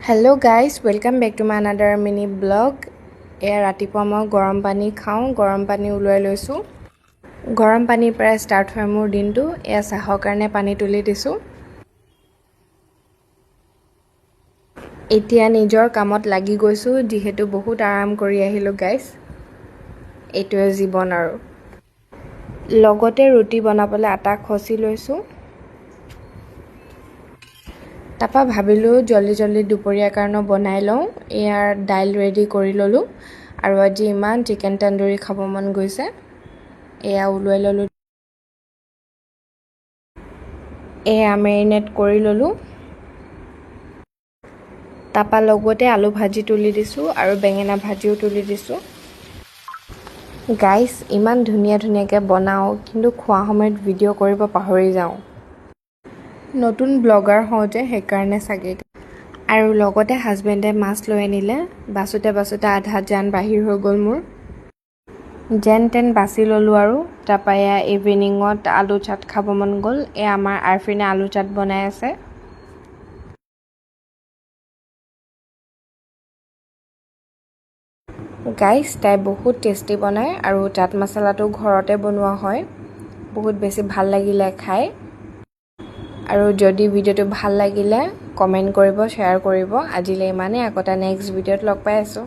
Hello guys, welcome back to my another mini vlog. এয়া ৰাতিপুৱা মই গৰম পানী খাওঁ, গৰম পানী উলাই লৈছো। গৰম পানীৰ পৰা ষ্টাৰ্ট হয় মোৰ দিনটো। এয়া চাহৰ কাৰণে পানী তুলি দিছো। এতিয়া নিজৰ কামত লাগি গৈছো, যিহেতু বহুত আৰাম কৰি আহিলো গাইস। এইটোৱে জীৱন আৰু। লগতে ৰুটি বনাবলৈ আটা খচি লৈছো। তাপা ভাবিলো জল্দি দুপৰীয়াৰ কাৰণে বনাই লওঁ। ইয়াৰ দাইল ৰেডি কৰি ললো আৰু আজি ইমান চিকেন তন্দুৰী খাব মন গৈছে। এয়া উলাই ললো। এয়া মেৰিনেট কৰি ললো। তাপা লগতে আলু ভাজি তুলি দিছো আৰু বেঙেনা ভাজিও তুলি দিছো। গাইস ইমান ধুনীয়াকে বনাও, কিন্তু খোৱা সময়ত ভিডিঅ' কৰিব পাহৰি যাওঁ। নতুন ব্লগাৰ হওঁতে সেইকাৰণে চাগে। আৰু লগতে হাজবেণ্ডে মাছ লৈ আনিলে, বাছুতে আধা জান বাহিৰ হৈ গ'ল মোৰ। যেন তেন বাছি ললো আৰু তাপা এয়া ইভিনিঙত আলু চাট খাব মন গ'ল। এয়া আমাৰ আৰফিনে আলু চাট বনাই আছে। গাইস তাই বহুত টেষ্টি বনায় আৰু চাট মছলাটো ঘৰতে বনোৱা হয়। বহুত বেছি ভাল লাগিলে খাই। আৰু যদি ভিডিঅ'টো ভাল লাগিলে কমেন্ট কৰিব, শ্বেয়াৰ কৰিব। আজিলৈ ইমানেই, আকৌ নেক্সট ভিডিঅ'ত লগ পাই আছো।